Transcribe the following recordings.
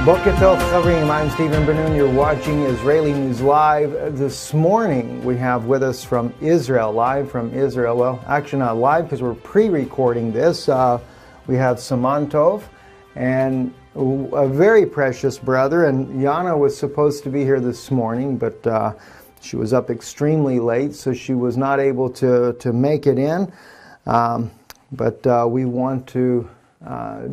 Boker Tov, Chavrim. I'm Stephen Ben-Nun. You're watching Israeli News Live. This morning we have with us from Israel, live from Israel. Well, actually not live because we're pre-recording this. We have Siman Tov and a very precious brother. And Yana was supposed to be here this morning, but she was up extremely late, so she was not able to make it in. But we want to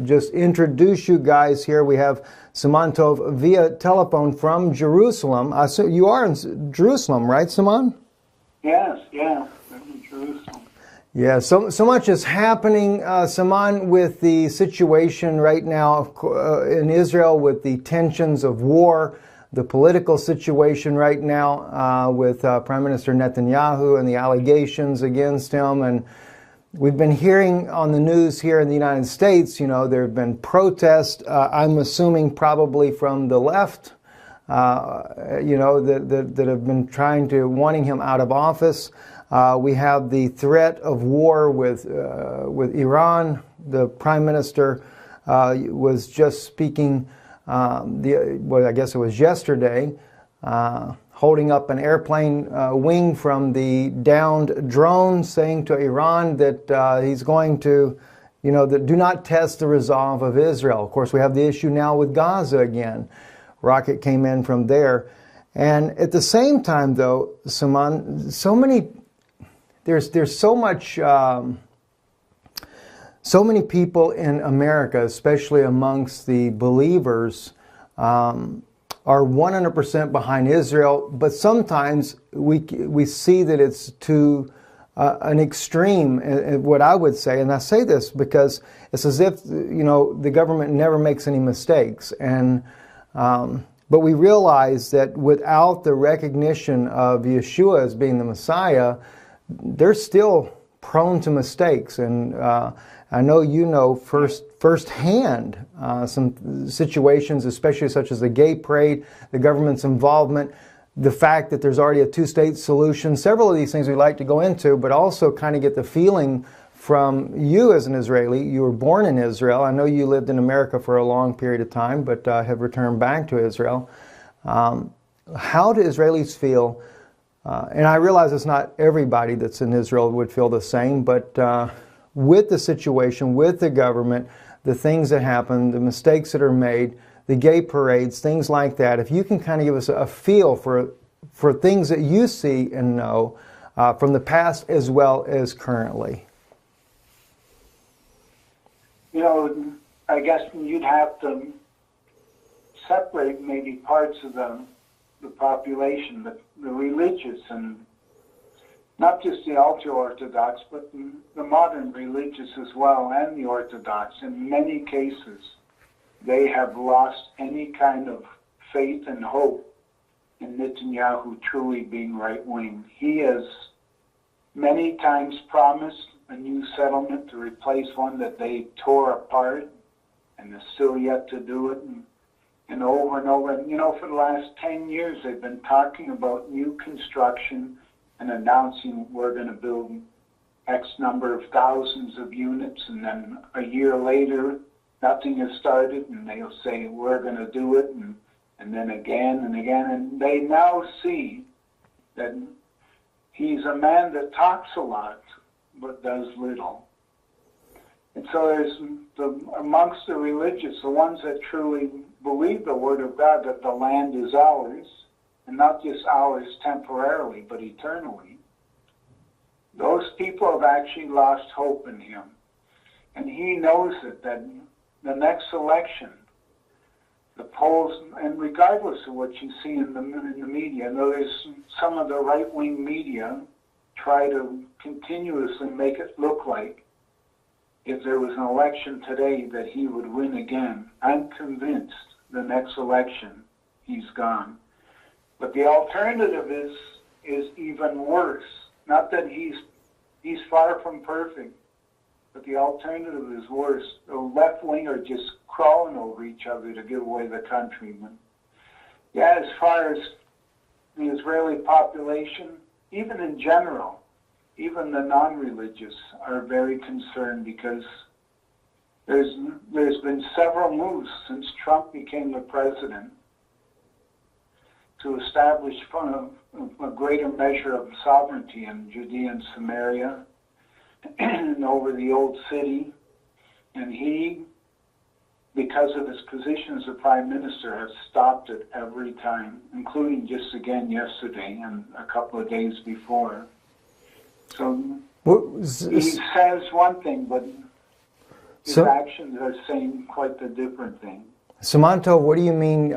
just introduce you guys here. We have Siman Tov via telephone from Jerusalem. So you are in Jerusalem, right, Siman? Yes, I'm in Jerusalem. Yeah, so much is happening, Siman, with the situation right now in Israel, with the tensions of war, the political situation right now with Prime Minister Netanyahu and the allegations against him. And we've been hearing on the news here in the United States, there have been protests, I'm assuming probably from the left, that have been wanting him out of office. We have the threat of war with Iran. The Prime Minister was just speaking, I guess it was yesterday, holding up an airplane wing from the downed drone, saying to Iran that he's going to, that do not test the resolve of Israel. Of course, we have the issue now with Gaza again. Rocket came in from there. And at the same time, though, Siman, there's so many people in America, especially amongst the believers, are 100% behind Israel, but sometimes we see that it's to an extreme, what I would say, and I say this because it's as if the government never makes any mistakes, and but we realize that without the recognition of Yeshua as being the Messiah, they're still prone to mistakes, and I know firsthand some situations, especially such as the gay parade, the government's involvement, the fact that there's already a two-state solution, several of these things we'd like to go into, but also kind of get the feeling from you as an Israeli. You were born in Israel. I know you lived in America for a long period of time, but have returned back to Israel. How do Israelis feel? And I realize it's not everybody that's in Israel would feel the same, but with the situation, with the government, the things that happen, the mistakes that are made, the gay parades, things like that, if you can kind of give us a feel for things that you see and know from the past as well as currently. I guess you'd have to separate maybe parts of the population, the religious, and not just the ultra-Orthodox, but the modern religious as well, and the Orthodox. In many cases, they have lost any kind of faith and hope in Netanyahu truly being right-wing. He has many times promised a new settlement to replace one that they tore apart, and is still yet to do it, and over and over. And, for the last 10 years, they've been talking about new construction and announcing we're going to build X number of thousands of units, and then a year later, nothing has started, and they'll say we're going to do it, and then again and again. And they now see that he's a man that talks a lot, but does little. And so there's amongst the religious, the ones that truly believe the Word of God, that the land is ours, and not just ours temporarily, but eternally. Those people have actually lost hope in him. And he knows it, that the next election, the polls, and regardless of what you see in the media, though there's some of the right-wing media try to continuously make it look like if there was an election today that he would win again. I'm convinced the next election he's gone. But the alternative is even worse. Not that he's far from perfect, but the alternative is worse. The left wing are just crawling over each other to give away the country. But yeah, as far as the Israeli population, even in general, even the non-religious are very concerned, because There's been several moves since Trump became the president to establish a greater measure of sovereignty in Judea and Samaria and over the old city. And he, because of his position as a prime minister, has stopped it every time, including just again yesterday and a couple of days before. So he says one thing, but his actions are saying quite a different thing. Samanto, what do you mean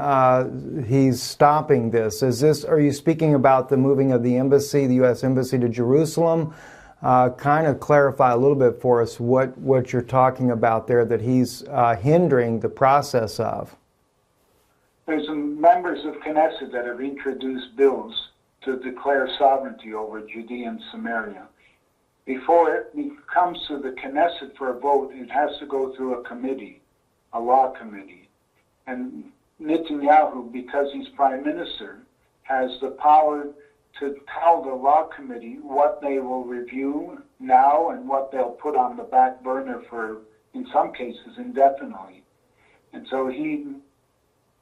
he's stopping this? Are you speaking about the moving of the embassy, the U.S. embassy to Jerusalem? Kind of clarify a little bit for us what you're talking about there that he's hindering the process of. There's some members of Knesset that have introduced bills to declare sovereignty over Judea and Samaria. Before it comes to the Knesset for a vote, it has to go through a committee, a law committee. And Netanyahu, because he's prime minister, has the power to tell the law committee what they will review now and what they'll put on the back burner for, in some cases, indefinitely. And so he,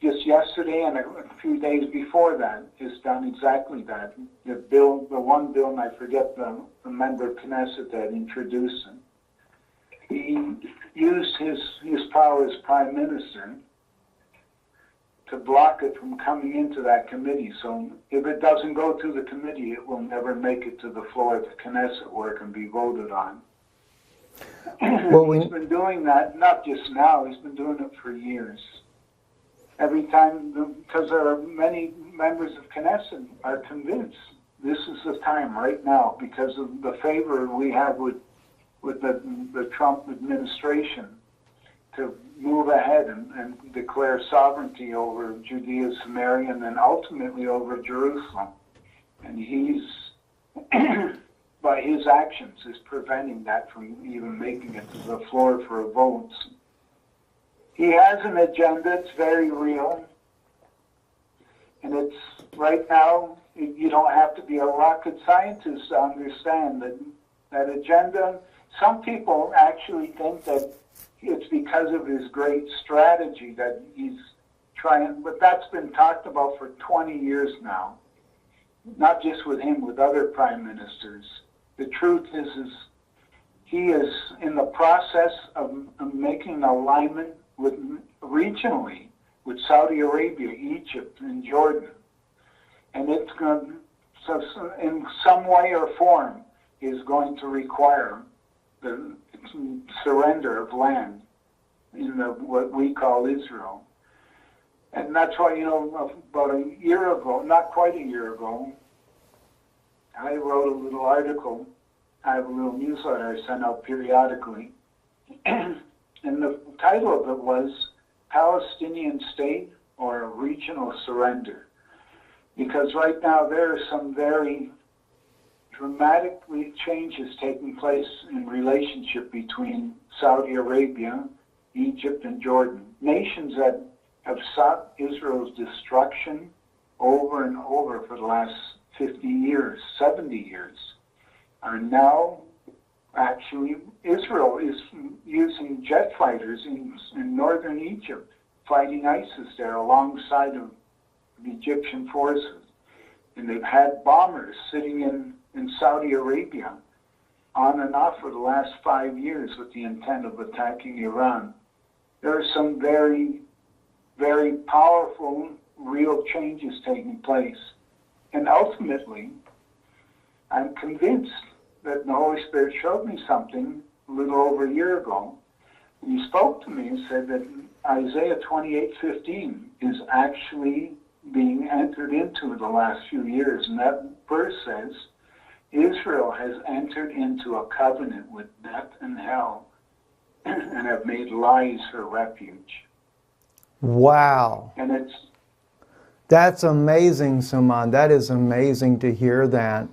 just yesterday and a few days before that, has done exactly that. The one bill, and I forget the member of Knesset that introduced it, he used his power as prime minister to block it from coming into that committee. So if it doesn't go to the committee, it will never make it to the floor of the Knesset where it can be voted on. Well, he's been doing that, not just now, he's been doing it for years. Every time, because there are many members of Knesset are convinced this is the time right now because of the favor we have with the Trump administration to move ahead and declare sovereignty over Judea, Samaria, and then ultimately over Jerusalem. And he's, by his actions, is preventing that from even making it to the floor for a vote. He has an agenda, it's very real. And it's, right now, you don't have to be a rocket scientist to understand that agenda. Some people actually think that it's because of his great strategy that he's trying, but that's been talked about for 20 years now. Not just with him, with other prime ministers. The truth is he is in the process of making an alignment with, regionally, with Saudi Arabia, Egypt, and Jordan. And it's going to, so in some way or form, is going to require the surrender of land in what we call Israel. And that's why, about a year ago, not quite a year ago, I wrote a little article. I have a little newsletter I send out periodically. And the title of it was Palestinian State or a Regional Surrender. Because right now there are some very dramatic changes taking place in relationship between Saudi Arabia, Egypt, and Jordan. Nations that have sought Israel's destruction over and over for the last 50 years, 70 years, are now actually, Israel is using jet fighters in northern Egypt, fighting ISIS there alongside of the Egyptian forces. And they've had bombers sitting in Saudi Arabia on and off for the last 5 years with the intent of attacking Iran. There are some very, very powerful, real changes taking place. And ultimately, I'm convinced that the Holy Spirit showed me something a little over a year ago. He spoke to me and said that Isaiah 28:15 is actually being entered into the last few years. And that verse says, Israel has entered into a covenant with death and hell and have made lies her refuge. Wow. And that's amazing, Suman. That is amazing to hear that.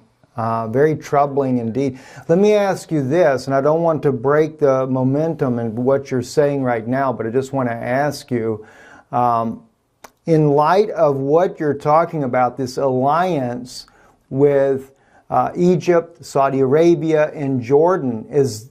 Very troubling indeed. Let me ask you this, and I don't want to break the momentum in what you're saying right now, but I just want to ask you, in light of what you're talking about, this alliance with Egypt, Saudi Arabia, and Jordan.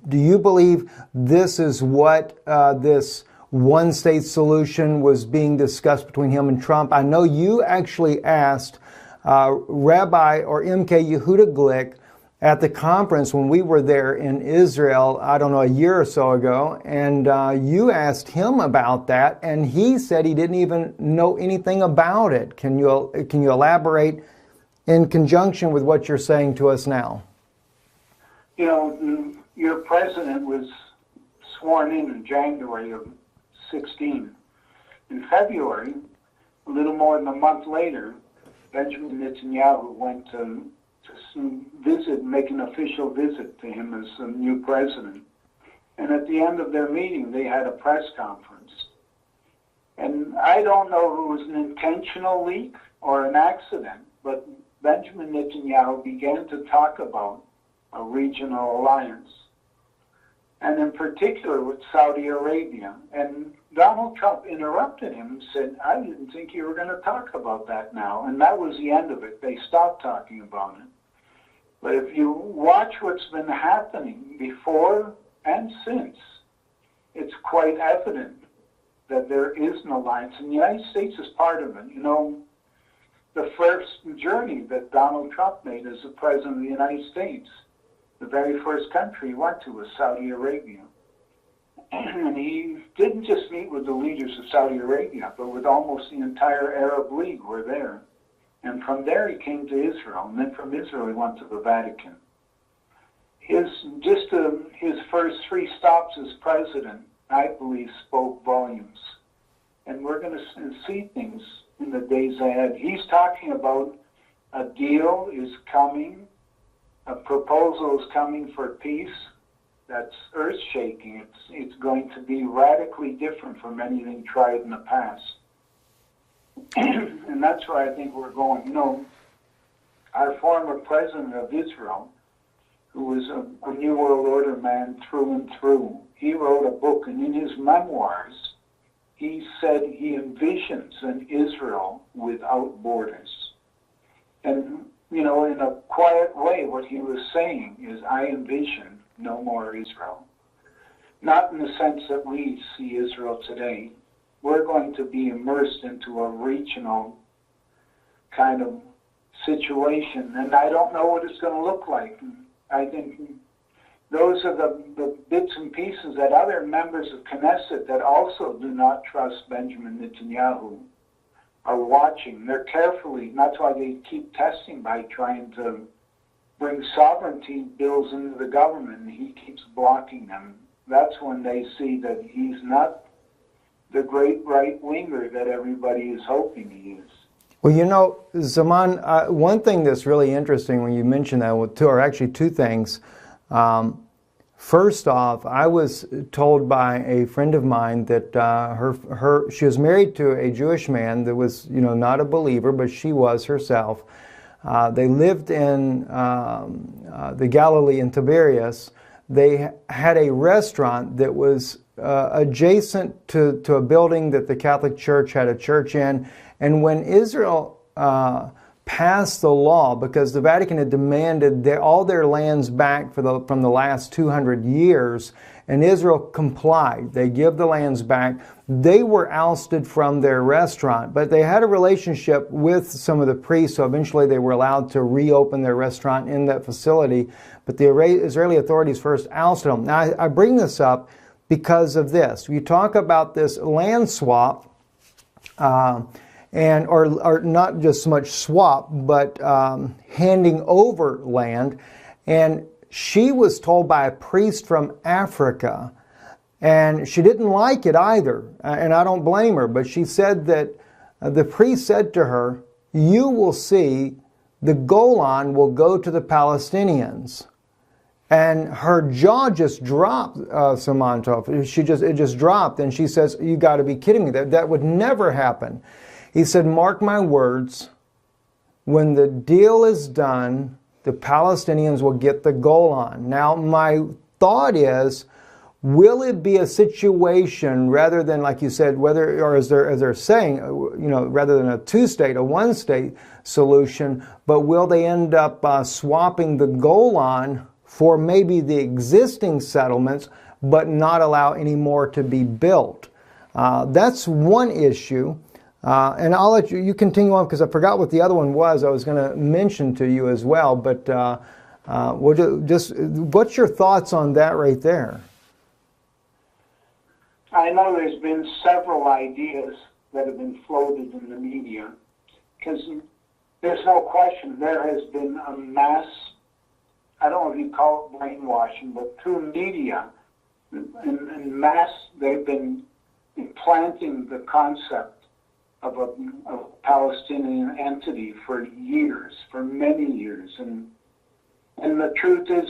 Do you believe this is what this one-state solution was being discussed between him and Trump? I know you actually asked Rabbi or MK Yehuda Glick at the conference when we were there in Israel, I don't know, a year or so ago, and you asked him about that, and he said he didn't even know anything about it. Can you elaborate in conjunction with what you're saying to us now? You know, your president was sworn in January of 16. In February, a little more than a month later, Benjamin Netanyahu went to visit, make an official visit to him as the new president. And at the end of their meeting, they had a press conference. And I don't know if it was an intentional leak or an accident, but Benjamin Netanyahu began to talk about a regional alliance, and in particular with Saudi Arabia. And Donald Trump interrupted him and said, I didn't think you were going to talk about that now. And that was the end of it. They stopped talking about it. But if you watch what's been happening before and since, it's quite evident that there is an alliance. And the United States is part of it. You know, the first journey that Donald Trump made as the President of the United States, the very first country he went to was Saudi Arabia. And he didn't just meet with the leaders of Saudi Arabia, but with almost the entire Arab League were there. And from there he came to Israel, and then from Israel he went to the Vatican. His first 3 stops as president, I believe, spoke volumes. And we're going to see things in the days ahead. He's talking about a deal is coming, a proposal is coming for peace that's earth-shaking. It's going to be radically different from anything tried in the past. And that's where I think we're going. You know, our former president of Israel, who was a New World Order man through and through, he wrote a book, and in his memoirs, he said he envisions an Israel without borders. And, you know, in a quiet way, what he was saying is, I envision no more Israel. Not in the sense that we see Israel today. We're going to be immersed into a regional kind of situation, and I don't know what it's going to look like. I think those are the bits and pieces that other members of Knesset that also do not trust Benjamin Netanyahu are watching. They're carefully, and that's why they keep testing by trying to bring sovereignty bills into the government, and he keeps blocking them. That's when they see that he's not the great right-winger that everybody is hoping he is. Well, you know, Zaman, one thing that's really interesting when you mention that, or actually 2 things. First off, I was told by a friend of mine that she was married to a Jewish man that was, you know, not a believer, but she was herself. They lived in the Galilee in Tiberias. They had a restaurant that was adjacent to a building that the Catholic Church had a church in. And when Israel passed the law, because the Vatican had demanded all their lands back from the last 200 years, and Israel complied. They give the lands back. They were ousted from their restaurant, but they had a relationship with some of the priests, so eventually they were allowed to reopen their restaurant in that facility. But the Israeli authorities first ousted them. Now, I bring this up because of this. You talk about this land swap, or not just so much swap, but handing over land. And she was told by a priest from Africa, and she didn't like it either, and I don't blame her, but she said that the priest said to her, you will see the Golan will go to the Palestinians. And her jaw just dropped, Samantov. It just dropped, and she says, you got to be kidding me. That would never happen. He said, mark my words, when the deal is done, the Palestinians will get the Golan. Now, my thought is, will it be a situation rather than, like you said, whether, or as they're saying, rather than a two-state, a one-state solution, but will they end up swapping the Golan for maybe the existing settlements, but not allow any more to be built? That's one issue. And I'll let you continue on, because I forgot what the other one was I was going to mention to you as well. But what's your thoughts on that right there? I know there's been several ideas that have been floated in the media, because there's no question there has been a mass, I don't know if you call it brainwashing, but through media, in mass, they've been implanting the concept of a Palestinian entity for years, for many years. And the truth is,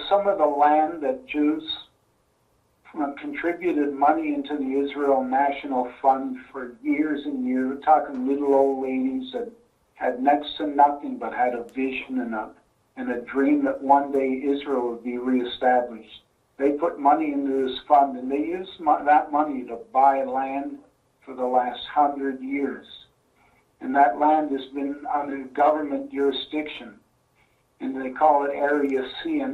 some of the land that Jews contributed money into the Israel National Fund for years and years. We're talking little old ladies that had next to nothing but had a vision and a dream that one day Israel would be reestablished. They put money into this fund, and they used that money to buy land for the last 100 years. And that land has been under government jurisdiction, and they call it Area C. And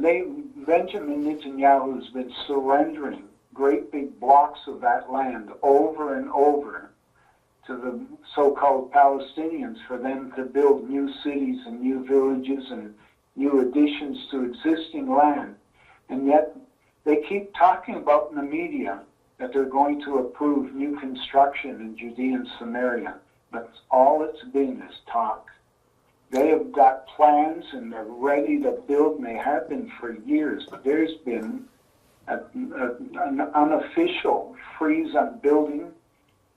Benjamin Netanyahu has been surrendering great big blocks of that land over and over to the so-called Palestinians for them to build new cities and new villages and new additions to existing land. And yet they keep talking about in the media that they're going to approve new construction in Judea and Samaria. But all it's been is talk. They have got plans and they're ready to build, and they have been for years. But there's been an unofficial freeze on building.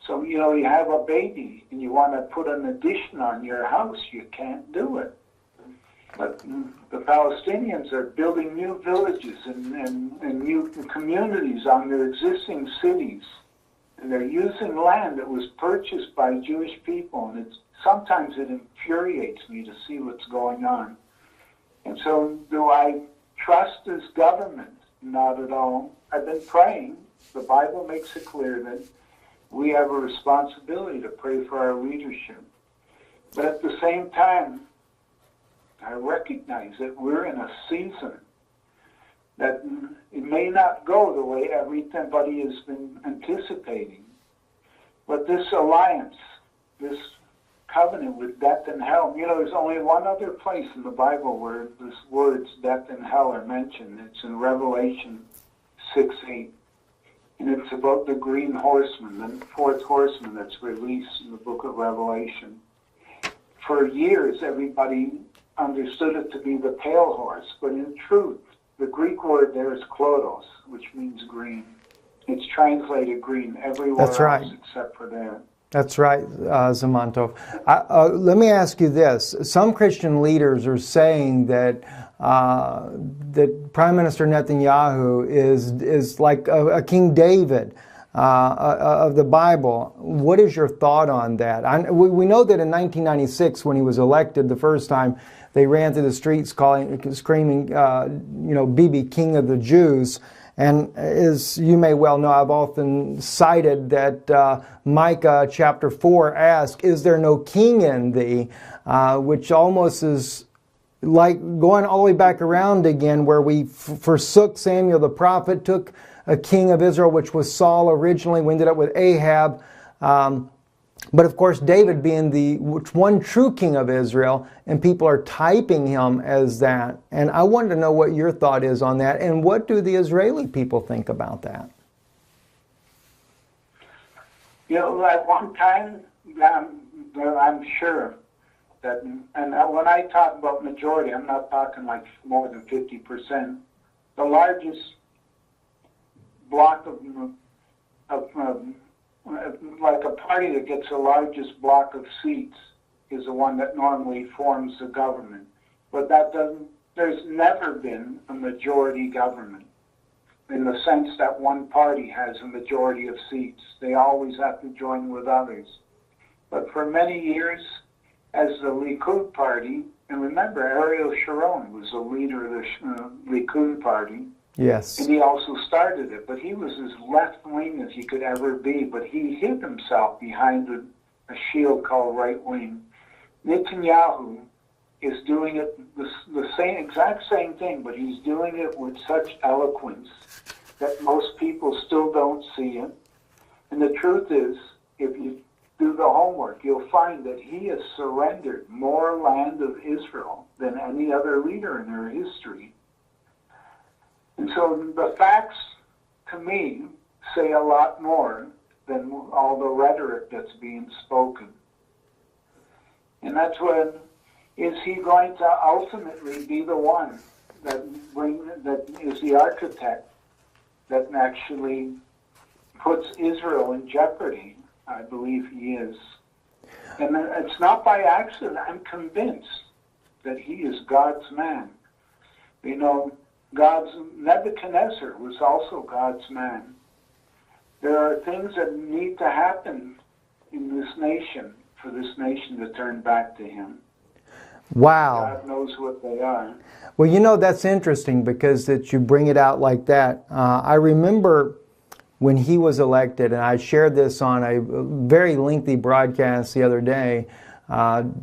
So, you have a baby and you want to put an addition on your house, you can't do it. But the Palestinians are building new villages and new communities on their existing cities. And they're using land that was purchased by Jewish people. And sometimes it infuriates me to see what's going on. And so do I trust this government? Not at all. I've been praying. The Bible makes it clear that we have a responsibility to pray for our leadership. But at the same time, I recognize that we're in a season that it may not go the way everybody has been anticipating. But this alliance, this covenant with death and hell, there's only one other place in the Bible where the words death and hell are mentioned. It's in Revelation 6:8. And it's about the green horseman, the fourth horseman that's released in the book of Revelation. For years, everybody understood it to be the pale horse, but in truth, the Greek word there is klodos, which means green. It's translated green everywhere else except for there. That's right, Zamantov. Let me ask you this. Some Christian leaders are saying that that Prime Minister Netanyahu is like a King David of the Bible. What is your thought on that? We know that in 1996, when he was elected the first time, they ran through the streets screaming, "Bibi, King of the Jews." And as you may well know, I've often cited that Micah chapter 4 asks, "Is there no king in thee?" Which almost is like going all the way back around again, where we forsook Samuel the prophet, took a king of Israel, which was Saul originally. We ended up with Ahab. But of course, David being the one true king of Israel, and people are typing him as that. And I wanted to know what your thought is on that, and what do the Israeli people think about that? At one time, I'm sure that, and when I talk about majority, I'm not talking like more than 50%. The largest block of like a party that gets the largest block of seats is the one that normally forms the government. But there's never been a majority government in the sense that one party has a majority of seats. They always have to join with others. But for many years, as the Likud party, and remember, Ariel Sharon was the leader of the Likud party, Yes. And he also started it, but he was as left-wing as he could ever be, but he hid himself behind a shield called right-wing. Netanyahu is doing it the exact same thing, but he's doing it with such eloquence that most people still don't see it. And the truth is, if you do the homework, you'll find that he has surrendered more land of Israel than any other leader in their history. And so the facts, to me, say a lot more than all the rhetoric that's being spoken. And that's when, is he going to ultimately be the one that is the architect that actually puts Israel in jeopardy? I believe he is. And it's not by accident. I'm convinced that he is God's man. You know, Nebuchadnezzar was also God's man. There are things that need to happen in this nation for this nation to turn back to him. Wow. God knows what they are. Well, you know, that's interesting because that you bring it out like that. I remember when he was elected, and I shared this on a very lengthy broadcast the other day,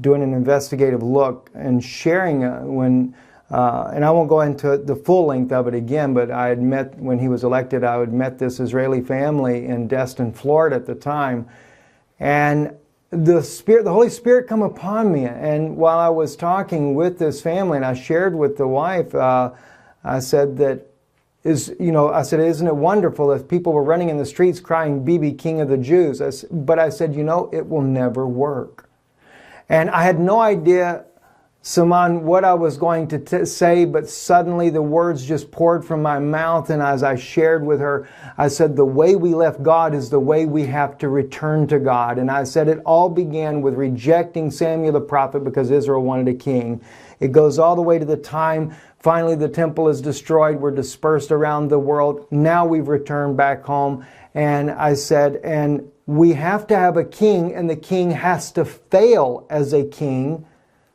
doing an investigative look and sharing when, and I won't go into the full length of it again, but I had met, when he was elected, I had met this Israeli family in Destin, Florida at the time, and the Holy Spirit come upon me, and while I was talking with this family, and I shared with the wife, I said that, I said, isn't it wonderful if people were running in the streets crying, "Bibi, King of the Jews"? But I said, it will never work. And I had no idea, Simon, what I was going to say, but suddenly the words just poured from my mouth. And as I shared with her, I said, the way we left God is the way we have to return to God. And I said, it all began with rejecting Samuel the prophet because Israel wanted a king. It goes all the way to the time finally the temple is destroyed. We're dispersed around the world. Now we've returned back home. And I said, and we have to have a king, and the king has to fail as a king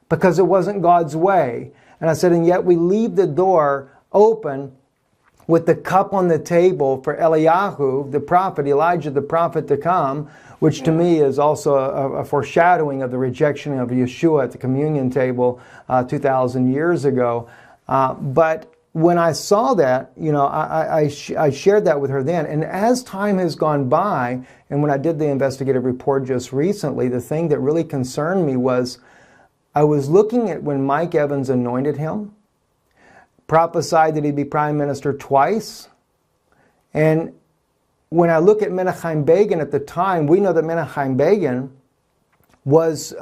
because it wasn't God's way. And I said, and yet we leave the door open with the cup on the table for Eliyahu, the prophet, Elijah, the prophet to come, which to me is also a foreshadowing of the rejection of Yeshua at the communion table 2,000 years ago. But when I saw that, I shared that with her then. And as time has gone by, and when I did the investigative report just recently, the thing that really concerned me was I was looking at when Mike Evans anointed him, prophesied that he'd be prime minister twice. And when I look at Menachem Begin at the time, we know that Menachem Begin was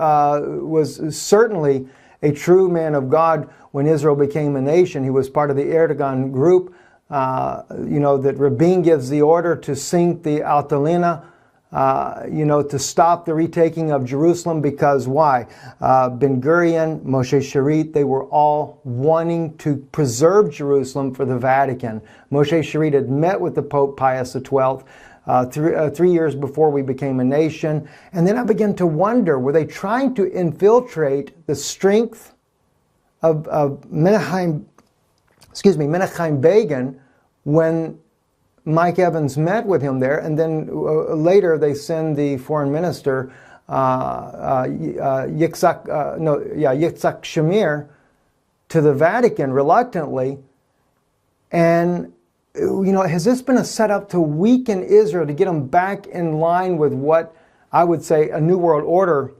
certainly a true man of God when Israel became a nation. He was part of the Erdogan group, that Rabin gives the order to sink the Altalena, to stop the retaking of Jerusalem because why? Ben Gurion, Moshe Sharit, they were all wanting to preserve Jerusalem for the Vatican. Moshe Sharit had met with the Pope Pius XII 3 years before we became a nation. And then I began to wonder, were they trying to infiltrate the strength of Menachem Begin when Mike Evans met with him there, and then later they send the foreign minister Yitzhak Shamir to the Vatican reluctantly. And has this been a setup to weaken Israel, to get them back in line with what I would say a New World Order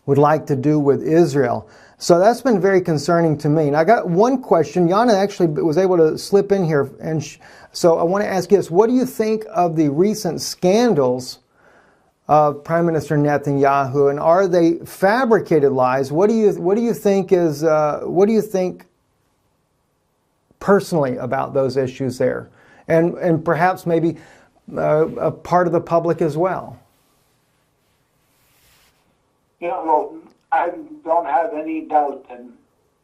would like to do with Israel? So that's been very concerning to me. And I got one question. Yana actually was able to slip in here. And so I want to ask you this. What do you think of the recent scandals of Prime Minister Netanyahu? And are they fabricated lies? What do you think personally about those issues there? And perhaps maybe a part of the public as well. Well, I don't have any doubt that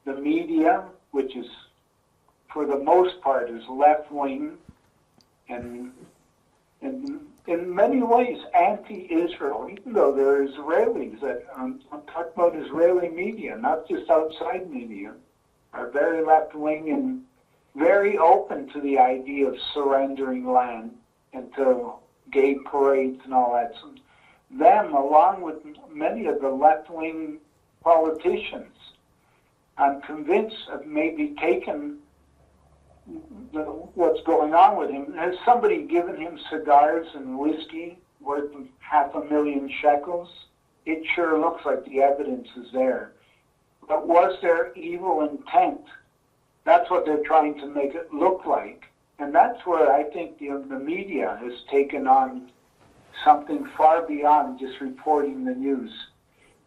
the media, which is, for the most part, is left-wing and in many ways anti-Israel, even though there are Israelis that, I'm talking about Israeli media, not just outside media, are very left-wing very open to the idea of surrendering land and to gay parades and all that. So them, along with many of the left-wing politicians, I'm convinced have maybe taken what's going on with him. Has somebody given him cigars and whiskey worth 500,000 shekels? It sure looks like the evidence is there. But was there evil intent? That's what they're trying to make it look like. And that's where I think the media has taken on something far beyond just reporting the news.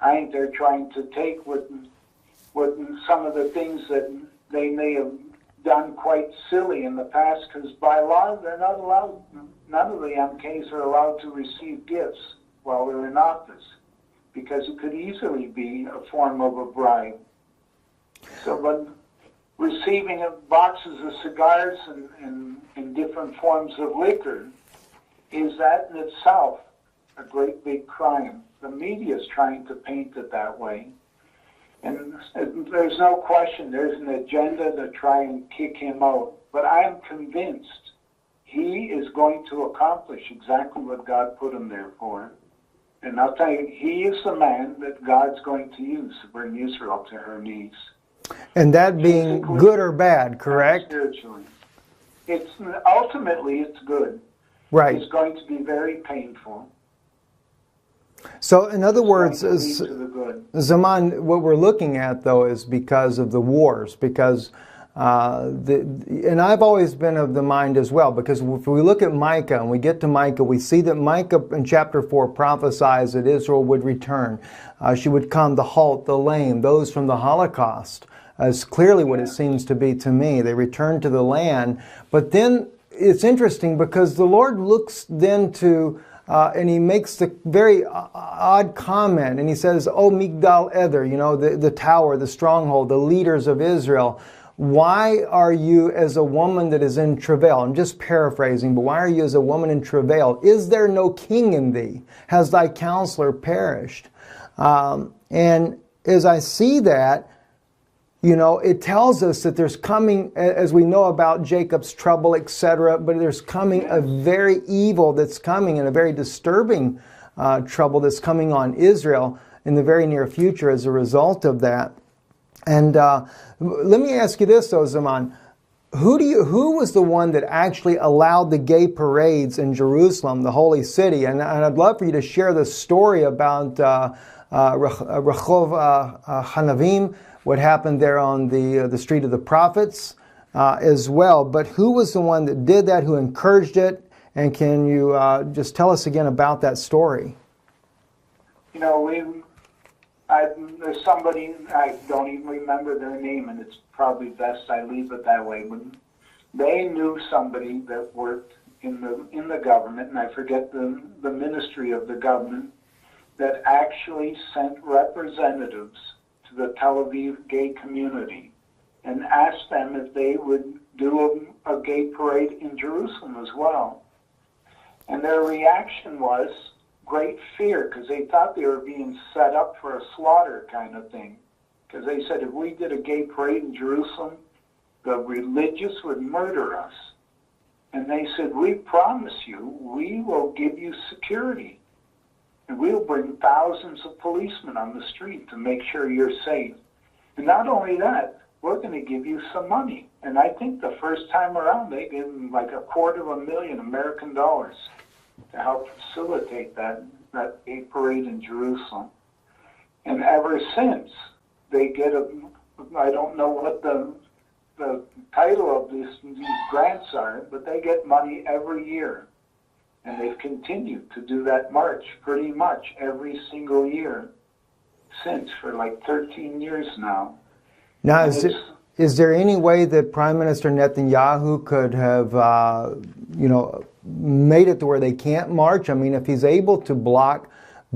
I think they're trying to take what some of the things that they may have done quite silly in the past, because by law they're not allowed, none of the MKs are allowed to receive gifts while they're in office, because it could easily be a form of a bribe. So, but receiving boxes of cigars and different forms of liquor, is that in itself a great big crime? The media is trying to paint it that way. And there's no question there's an agenda to try and kick him out. But I am convinced he is going to accomplish exactly what God put him there for. And I'll tell you, he is the man that God's going to use to bring Israel to her knees. And that being good or bad, correct? Spiritually. Ultimately, it's good. Right. It's going to be very painful. So, in other words, Zaman, what we're looking at, though, is because of the wars, because, and I've always been of the mind as well, because if we look at Micah, and we get to Micah, we see that Micah in chapter 4 prophesies that Israel would return. She would come, the halt, the lame, those from the Holocaust, as clearly what it seems to be to me. They return to the land. But then it's interesting because the Lord looks then to and he makes the very odd comment, and he says, "Oh, Migdal Eder, you know, the tower, the stronghold, the leaders of Israel, why are you as a woman that is in travail?" I'm just paraphrasing, but why are you as a woman in travail? Is there no king in thee? Has thy counselor perished? And as I see that, you know, it tells us that there's coming, as we know about Jacob's trouble, etc., but there's coming a very evil that's coming and a very disturbing trouble that's coming on Israel in the very near future as a result of that. And let me ask you this, though, Zaman. Who was the one that actually allowed the gay parades in Jerusalem, the holy city? And I'd love for you to share the story about Rehov Hanavim, what happened there on the Street of the Prophets as well. But who was the one that did that, who encouraged it? And can you just tell us again about that story? You know, there's somebody, I don't even remember their name, and it's probably best I leave it that way. But they knew somebody that worked in the government, and I forget the ministry of the government, that actually sent representatives to the Tel Aviv gay community and asked them if they would do a gay parade in Jerusalem as well. And their reaction was great fear, because they thought they were being set up for a slaughter kind of thing. Because they said if we did a gay parade in Jerusalem, the religious would murder us. And they said, we promise you, we will give you security. And we'll bring thousands of policemen on the street to make sure you're safe. And not only that, we're going to give you some money. And I think the first time around, they gave them like $250,000 American dollars to help facilitate that gay parade in Jerusalem. And ever since, they get I don't know what the title of these grants are, but they get money every year. And they've continued to do that march pretty much every single year since, for like 13 years now. Now, is there any way that Prime Minister Netanyahu could have, made it to where they can't march? I mean, if he's able to block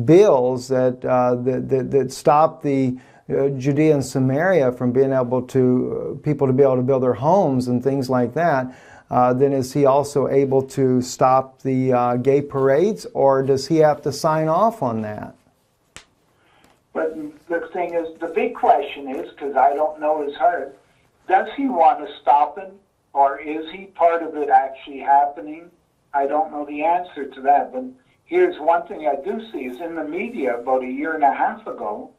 bills that stop the Judea and Samaria from being able to, people to be able to build their homes and things like that, then is he also able to stop the gay parades, or does he have to sign off on that? But the thing is, the big question is, because I don't know his heart, does he want to stop it? or is he part of it actually happening? I don't know the answer to that. But here's one thing I do see is in the media about a year and a half ago,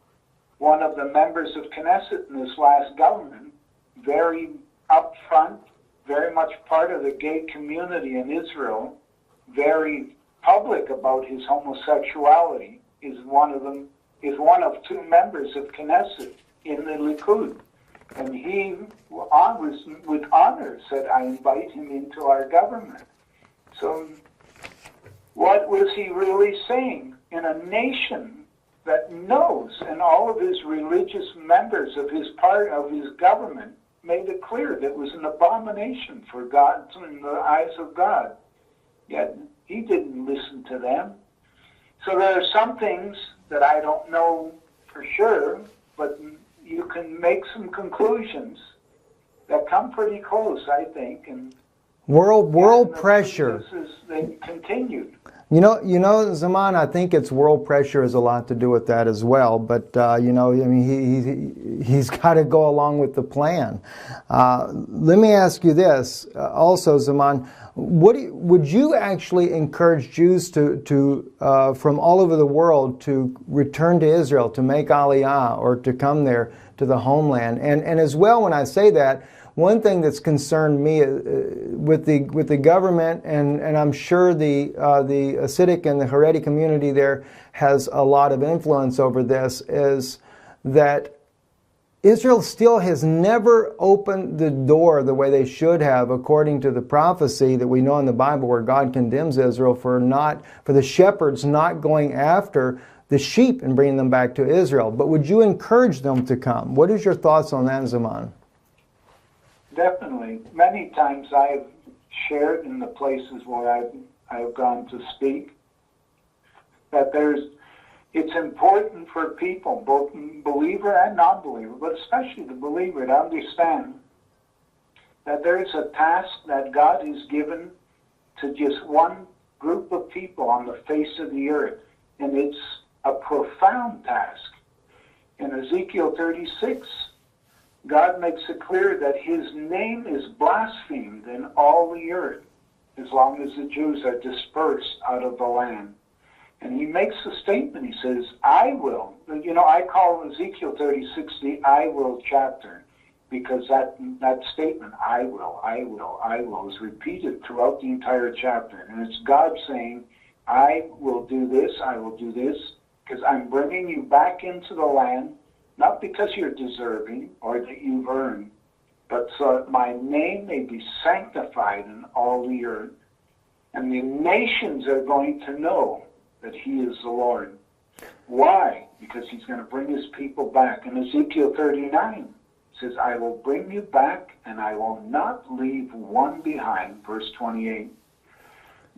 one of the members of Knesset in this last government, very upfront, very much part of the gay community in Israel, very public about his homosexuality, is one of two members of Knesset in the Likud. And he was with honor said, I invite him into our government. So what was he really saying? In a nation that knows, and all of his religious members of his government made it clear that it was an abomination for God in the eyes of God. Yet he didn't listen to them. So there are some things that I don't know for sure, but you can make some conclusions that come pretty close, I think. And world pressure. They continued. You know, Zaman, I think it's world pressure has a lot to do with that as well. But you know, I mean, he's got to go along with the plan. Let me ask you this, also, Zaman. Would you actually encourage Jews to from all over the world to return to Israel, to make Aliyah, or to come there to the homeland? And as well, when I say that, one thing that's concerned me with the government, and I'm sure the Hasidic and the Haredi community there has a lot of influence over this, is that Israel still has never opened the door the way they should have, according to the prophecy that we know in the Bible, where God condemns Israel for the shepherds not going after the sheep and bringing them back to Israel. But would you encourage them to come? What is your thoughts on that, Zaman? Definitely. Many times I've shared in the places where I've gone to speak that it's important for people, both believer and non-believer, but especially the believer, to understand that there is a task that God has given to just one group of people on the face of the earth, and it's a profound task. In Ezekiel 36, God makes it clear that his name is blasphemed in all the earth as long as the Jews are dispersed out of the land. And he makes a statement. He says, I will. You know, I call Ezekiel 36 the I will chapter, because that statement, I will, is repeated throughout the entire chapter. And it's God saying, I will do this, because I'm bringing you back into the land, not because you're deserving or that you've earned, but so that my name may be sanctified in all the earth. And the nations are going to know that he is the Lord. Why? Because he's going to bring his people back. In Ezekiel 39, it says, I will bring you back, and I will not leave one behind. Verse 28.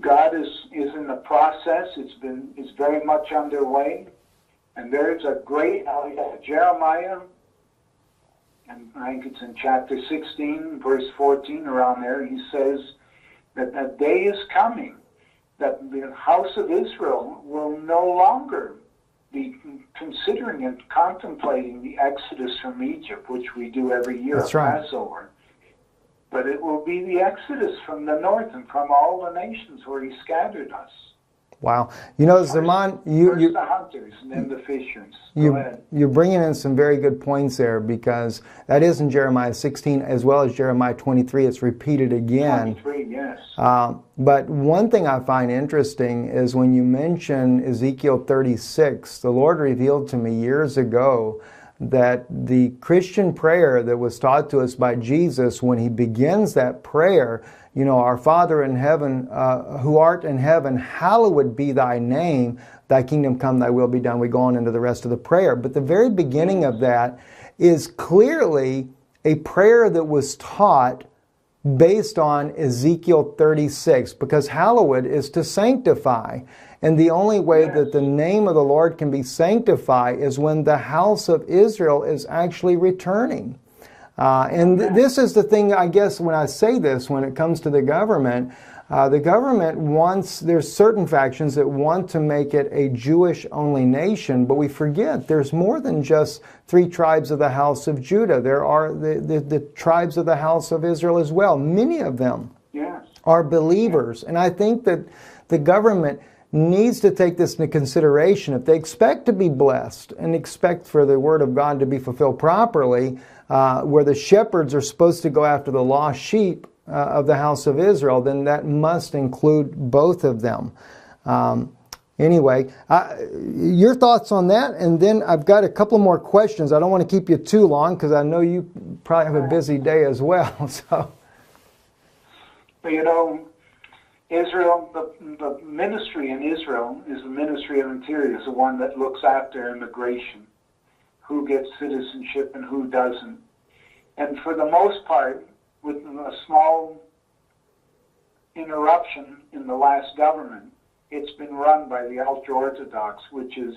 God is in the process. It's very much underway. And there's a great Jeremiah, and I think it's in chapter 16, verse 14, around there, he says that a day is coming that the house of Israel will no longer be considering and contemplating the exodus from Egypt, which we do every year at Passover. But it will be the exodus from the north and from all the nations where he scattered us. Wow. You know, Zaman, first the hunters and then the fishers. You're bringing in some very good points there, because that is in Jeremiah 16 as well as Jeremiah 23. It's repeated again. 23, yes. But one thing I find interesting is when you mention Ezekiel 36, the Lord revealed to me years ago that the Christian prayer that was taught to us by Jesus, when he begins that prayer, you know, our Father in heaven, who art in heaven, hallowed be thy name, thy kingdom come, thy will be done. We go on into the rest of the prayer. But the very beginning of that is clearly a prayer that was taught based on Ezekiel 36, because hallowed is to sanctify. And the only way that the name of the Lord can be sanctified is when the house of Israel is actually returning. And this is the thing, I guess, when I say this, when it comes to the government, The government wants, there's certain factions that want to make it a Jewish-only nation, but we forget there's more than just 3 tribes of the house of Judah. There are the tribes of the house of Israel as well. Many of them are believers. And I think that the government needs to take this into consideration. If they expect to be blessed and expect for the word of God to be fulfilled properly, where the shepherds are supposed to go after the lost sheep of the house of Israel, then that must include both of them. Anyway, your thoughts on that, and then I've got a couple more questions. I don't want to keep you too long because I know you probably have a busy day as well. So, you know, Israel, the ministry in Israel is the Ministry of Interior, is the one that looks after immigration, who gets citizenship and who doesn't. And for the most part, with a small interruption in the last government, it's been run by the ultra-Orthodox, which is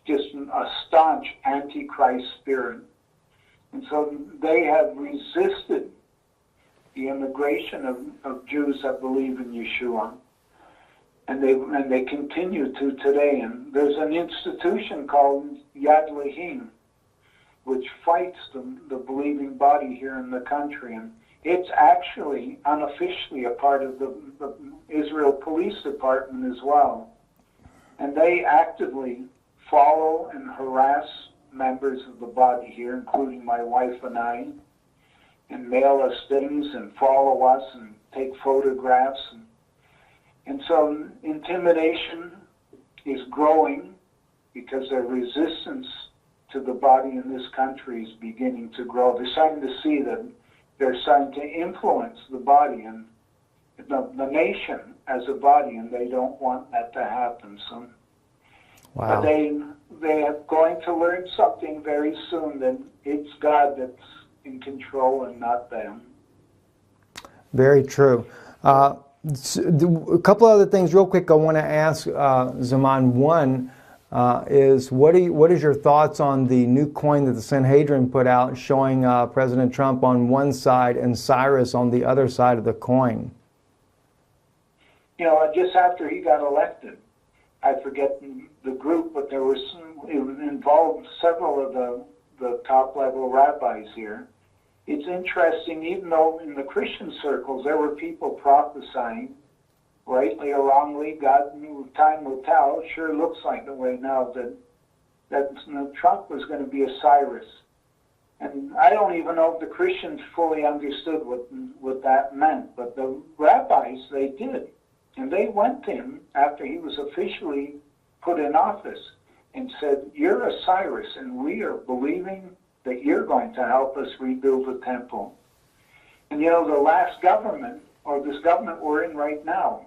just a staunch antichrist spirit. And so they have resisted the immigration of Jews that believe in Yeshua. And they continue to today. And there's an institution called Yad Lahim, which fights the believing body here in the country. And it's actually unofficially a part of the Israel Police Department as well. And they actively follow and harass members of the body here, including my wife and I, and mail us things and follow us and take photographs. And so intimidation is growing because their resistance to the body in this country is beginning to grow. They're starting to see that they're starting to influence the body and the nation as a body, and they don't want that to happen. So wow. They are going to learn something very soon, that it's God that's in control and not them. Very true. A couple other things real quick I want to ask Zaman. One is what is your thoughts on the new coin that the Sanhedrin put out showing President Trump on one side and Cyrus on the other side of the coin? You know, just after he got elected, I forget the group, but there was it involved several of the top-level rabbis here. It's interesting, even though in the Christian circles there were people prophesying, rightly or wrongly, God knew, time will tell. It sure looks like the way now that Trump was going to be a Cyrus. And I don't even know if the Christians fully understood what that meant, but the rabbis, they did. And they went to him after he was officially put in office and said, "You're a Cyrus, and we are believing that you're going to help us rebuild the temple." And you know, the last government, or this government we're in right now,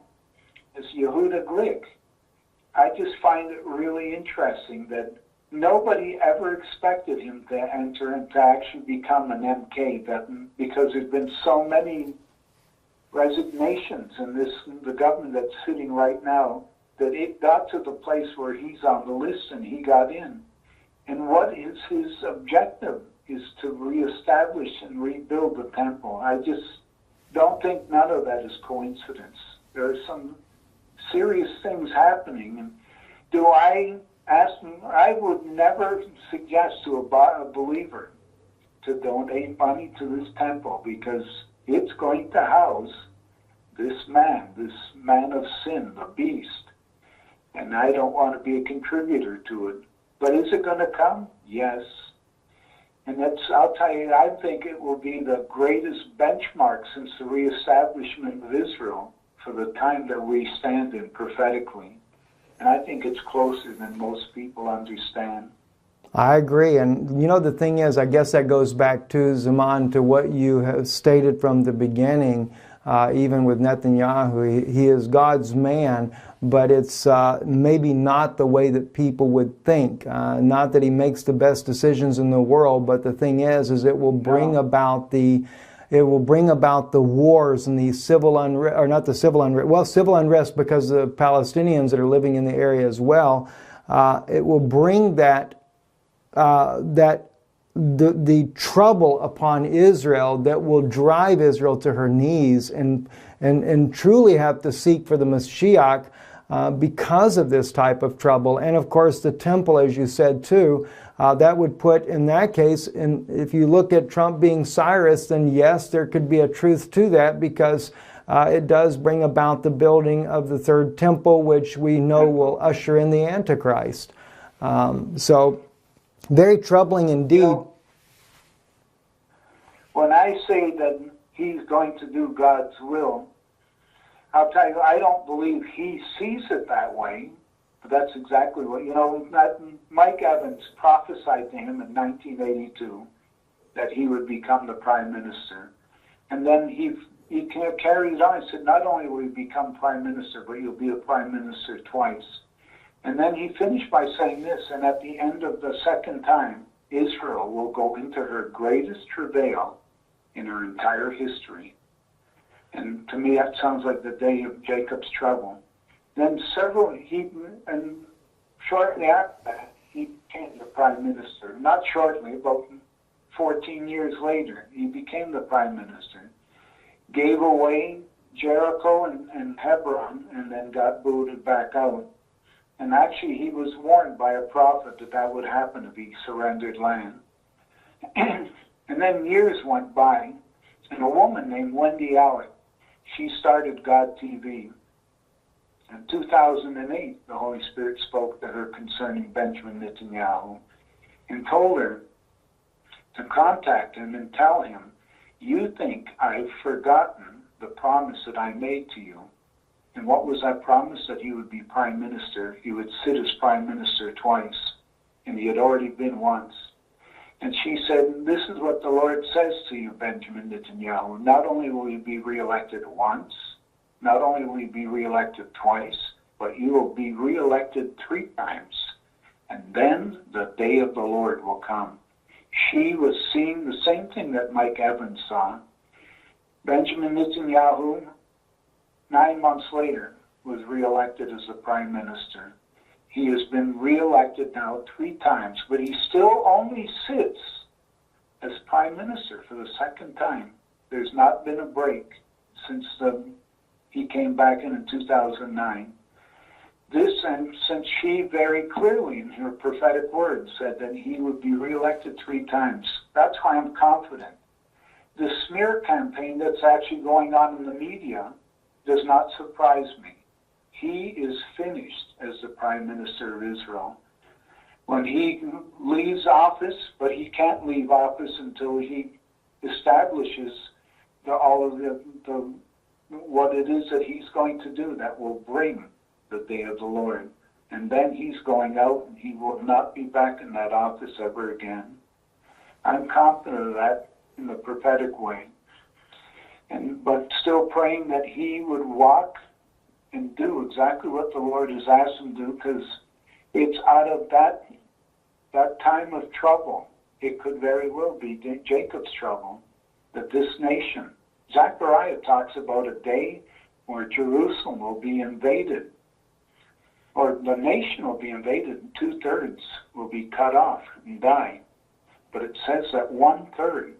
is Yehuda Glick. I just find it really interesting that nobody ever expected him to enter and to actually become an MK, because there's been so many resignations in the government that's sitting right now, that it got to the place where he's on the list and he got in. And what is his objective is to reestablish and rebuild the temple. I just don't think none of that is coincidence. There are some serious things happening. And do I ask him? I would never suggest to a believer to donate money to this temple, because it's going to house this man of sin, the beast. And I don't want to be a contributor to it. But is it going to come? Yes. And I'll tell you, I think it will be the greatest benchmark since the reestablishment of Israel for the time that we stand in prophetically. And I think it's closer than most people understand. I agree. And you know, the thing is, I guess that goes back to, Zaman, to what you have stated from the beginning, even with Netanyahu. He is God's man, but it's maybe not the way that people would think. Not that he makes the best decisions in the world, but the thing is it will bring about the wars and the civil unrest, or not the civil unrest, well, civil unrest because of the Palestinians that are living in the area as well. It will bring that the trouble upon Israel that will drive Israel to her knees and truly have to seek for the Mashiach because of this type of trouble. And of course, the temple, as you said too, that would put, in that case, and if you look at Trump being Cyrus, then yes, there could be a truth to that, because it does bring about the building of the third temple, which we know will usher in the Antichrist. So, very troubling indeed. You know, when I say that he's going to do God's will, I'll tell you, I don't believe he sees it that way. But that's exactly what, Mike Evans prophesied to him in 1982 that he would become the prime minister. And then he carried on. He said, not only will he become prime minister, but he'll be a prime minister twice. And then he finished by saying this, and at the end of the second time, Israel will go into her greatest travail in her entire history. And to me, that sounds like the day of Jacob's trouble. Then shortly after that, he became the prime minister. Not shortly, about 14 years later, he became the prime minister. Gave away Jericho and Hebron, and then got booted back out. And actually, he was warned by a prophet that that would happen if he surrendered land. And then years went by, and a woman named Wendy Alec, she started God TV. In 2008, the Holy Spirit spoke to her concerning Benjamin Netanyahu and told her to contact him and tell him, you think I've forgotten the promise that I made to you. And what was that promise? That he would be prime minister. He would sit as prime minister twice. And he had already been once. And she said, this is what the Lord says to you, Benjamin Netanyahu. Not only will you be reelected once, not only will you be reelected twice, but you will be reelected 3 times. And then the day of the Lord will come. She was seeing the same thing that Mike Evans saw. Benjamin Netanyahu, 9 months later, was reelected as the prime minister. He has been reelected now 3 times, but he still only sits as prime minister for the second time. There's not been a break since he came back in 2009. This, and since she very clearly in her prophetic words said that he would be reelected 3 times, that's why I'm confident. The smear campaign that's actually going on in the media does not surprise me. He is finished as the Prime Minister of Israel. When he leaves office, but he can't leave office until he establishes all of the what it is that he's going to do that will bring the day of the Lord. And then he's going out and he will not be back in that office ever again. I'm confident of that in the prophetic way. But still praying that he would walk and do exactly what the Lord has asked him to do, because it's out of that time of trouble, it could very well be Jacob's trouble, that this nation, Zechariah talks about a day where Jerusalem will be invaded, or the nation will be invaded, and 2/3 will be cut off and die. But it says that 1/3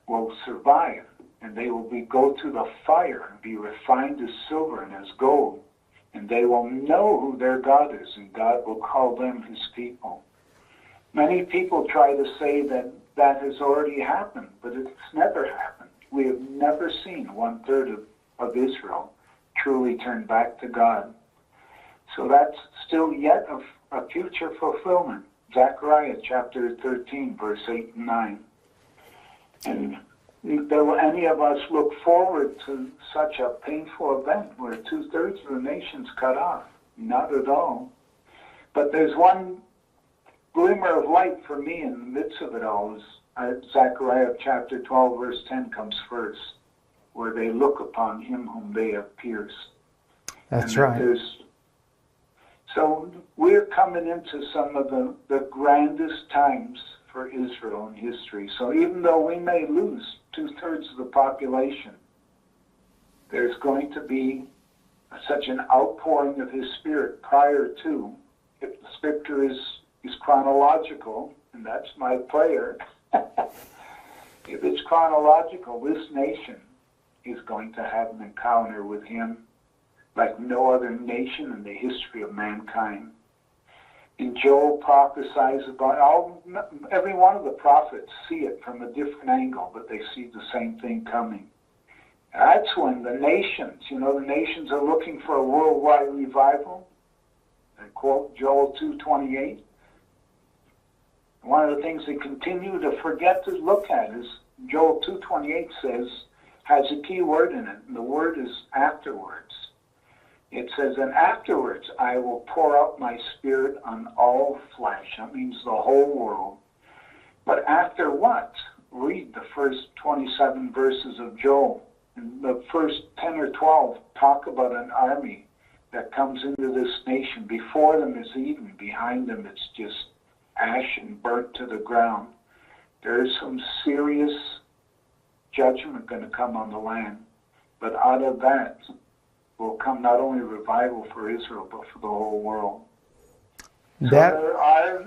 will survive, and they will go through the fire and be refined as silver and as gold, and they will know who their God is, and God will call them his people. Many people try to say that that has already happened, but it's never happened. We have never seen 1/3 of Israel truly turn back to God. So that's still yet a future fulfillment. Zechariah chapter 13, verse 8 and 9. And will any of us look forward to such a painful event where 2/3 of the nation's cut off? Not at all. But there's one glimmer of light for me in the midst of it all. Is Zechariah chapter 12, verse 10 comes first, where they look upon him whom they have pierced. That's right. So we're coming into some of the grandest times for Israel in history. So even though we may lose 2/3 of the population, there's going to be such an outpouring of his Spirit prior to, if the scripture is chronological, and that's my prayer, If it's chronological, this nation is going to have an encounter with him like no other nation in the history of mankind. And Joel prophesies about every one of the prophets see it from a different angle, but they see the same thing coming. That's when the nations, the nations are looking for a worldwide revival. I quote Joel 2:28. One of the things they continue to forget to look at is Joel 2:28 has a key word in it, and the word is afterwards. It says, and afterwards I will pour out my spirit on all flesh. That means the whole world. But after what? Read the first 27 verses of Joel. And the first 10 or 12 talk about an army that comes into this nation. Before them is Eden. Behind them it's just ash and burnt to the ground. There is some serious judgment going to come on the land. But out of that will come not only revival for Israel, but for the whole world. So there are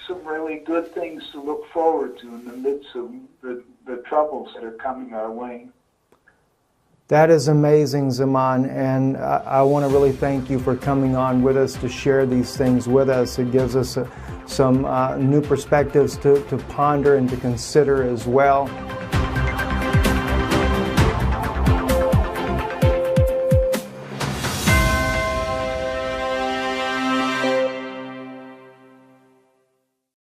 some really good things to look forward to in the midst of the troubles that are coming our way. That is amazing, Zaman, and I want to really thank you for coming on with us to share these things with us. It gives us some new perspectives to ponder and to consider as well.